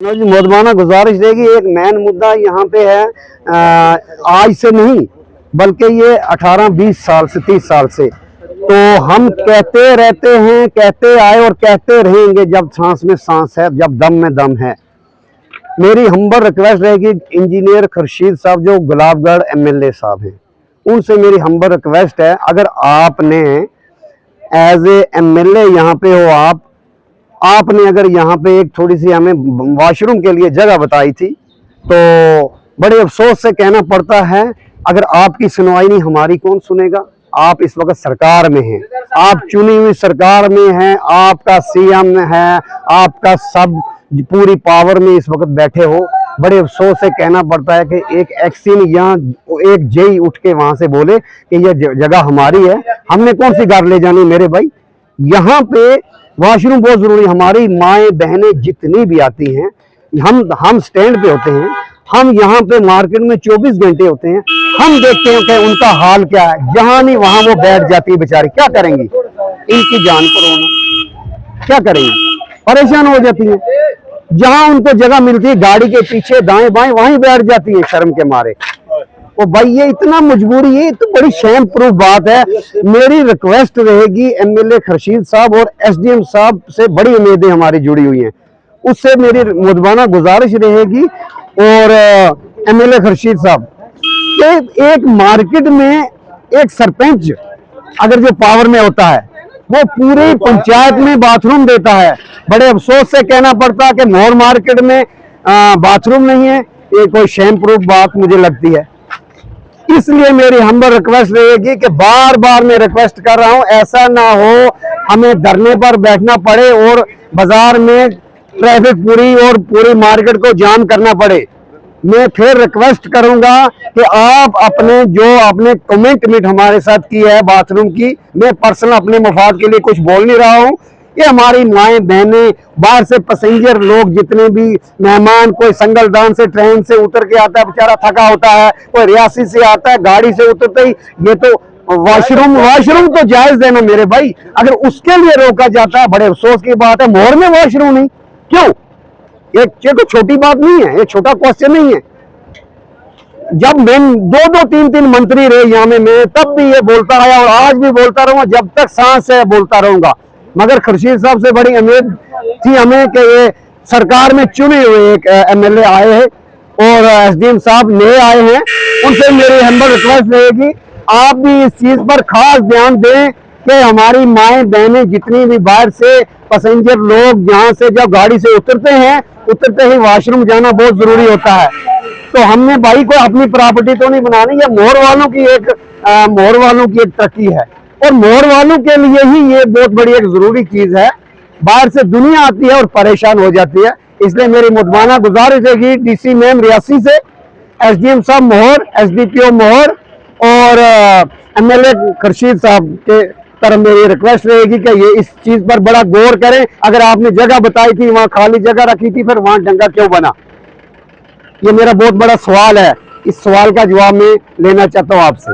मोदमाना गुजारिश रहेगी। एक मेन मुद्दा यहाँ पे है, आज से नहीं बल्कि ये 18-20 साल से 30 साल से तो हम कहते रहते हैं, कहते आए और कहते रहेंगे, जब सांस में सांस है, जब दम में दम है। मेरी हम्बल रिक्वेस्ट रहेगी इंजीनियर खुर्शीद साहब जो गुलाबगढ़ एमएलए साहब हैं, उनसे मेरी हम्बल रिक्वेस्ट है, अगर आपने एज ए एमएलए यहाँ पे हो, आपने अगर यहाँ पे एक थोड़ी सी हमें वॉशरूम के लिए जगह बताई थी, तो बड़े अफसोस से कहना पड़ता है, अगर आपकी सुनवाई नहीं, हमारी कौन सुनेगा। आप इस वक्त सरकार में हैं, आप चुनी हुई सरकार में हैं, आपका सीएम है, आपका सब पूरी पावर में इस वक्त बैठे हो। बड़े अफसोस से कहना पड़ता है कि एक एक्सिन या एक जेई उठ के वहां से बोले कि यह जगह हमारी है, हमने कौन सी गार ले जानी मेरे भाई। यहाँ पे वॉशरूम बहुत जरूरी। हमारी माएँ बहनें जितनी भी आती हैं, हम स्टैंड पे होते हैं, हम यहाँ पे मार्केट में 24 घंटे होते हैं, हम देखते हैं कि उनका हाल क्या है। जहां नहीं वहां वो बैठ जाती है बेचारी, क्या करेंगी, इनकी जान पर होना, क्या करेंगी, परेशान हो जाती है। जहां उनको जगह मिलती है गाड़ी के पीछे दाएं बाएं, वहीं बैठ जाती है शर्म के मारे। ओ भाई, ये इतना मजबूरी है, तो बड़ी शेम प्रूफ बात है। मेरी रिक्वेस्ट रहेगी एमएलए खुर्शीद साहब और एसडीएम साहब से, बड़ी उम्मीदें हमारी जुड़ी हुई हैं, उससे मेरी मुदबाना गुजारिश रहेगी। और एमएलए खुर्शीद साहब, एक मार्केट में एक सरपंच अगर जो पावर में होता है, वो पूरी पंचायत में बाथरूम देता है। बड़े अफसोस से कहना पड़ता है कि मोर मार्केट में बाथरूम नहीं है। ये कोई शेम प्रूफ बात मुझे लगती है। इसलिए मेरी हम्बल रिक्वेस्ट रहेगी कि बार बार मैं रिक्वेस्ट कर रहा हूं, ऐसा ना हो हमें धरने पर बैठना पड़े और बाजार में ट्रैफिक पूरी मार्केट को जाम करना पड़े। मैं फिर रिक्वेस्ट करूंगा कि आप आपने कमिटमेंट हमारे साथ की है बाथरूम की, मैं पर्सनल अपने मफाद के लिए कुछ बोल नहीं रहा हूं। ये हमारी माएँ बहनें, बाहर से पैसेंजर लोग, जितने भी मेहमान, कोई संगलदान से ट्रेन से उतर के आता है, बेचारा थका होता है, कोई रियासी से आता है, गाड़ी से उतरते ही ये तो वॉशरूम तो जायज देना मेरे भाई। अगर उसके लिए रोका जाता है, बड़े अफसोस की बात है, मोर में वॉशरूम नहीं, क्यों? ये तो छोटी बात नहीं है, ये छोटा क्वेश्चन नहीं है। जब मैं 2-3 मंत्री रहे यहाँ में, मैं तब भी ये बोलता रहा और आज भी बोलता रहूंगा, जब तक सांस है बोलता रहूंगा। मगर खुर्शीद साहब से बड़ी उम्मीद थी हमें कि ये सरकार में चुने हुए एक एमएलए आए हैं और एसडीएम साहब नए आए हैं, उनसे मेरी हम्बल रिक्वेस्ट रहेगी, आप भी इस चीज पर खास ध्यान दें कि हमारी माएँ बहनें, जितनी भी बाहर से पैसेंजर लोग यहाँ से जब गाड़ी से उतरते ही वॉशरूम जाना बहुत जरूरी होता है। तो हमने भाई को अपनी प्रॉपर्टी तो नहीं बनानी, ये मोर वालों की एक तरक्की है और मोर वालों के लिए ही ये बहुत बड़ी एक जरूरी चीज है। बाहर से दुनिया आती है और परेशान हो जाती है। इसलिए मेरी मुदबाना गुजारिश रहेगी डीसी मैम रियासी से, एसडीएम साहब मोहर, एसडीपीओ मोहर और एमएलए खुर्शीद साहब के तरफ मेरी रिक्वेस्ट रहेगी कि ये इस चीज पर बड़ा गौर करें। अगर आपने जगह बताई थी, वहां खाली जगह रखी थी, फिर वहां दंगा क्यों बना? ये मेरा बहुत बड़ा सवाल है। इस सवाल का जवाब मैं लेना चाहता हूं आपसे।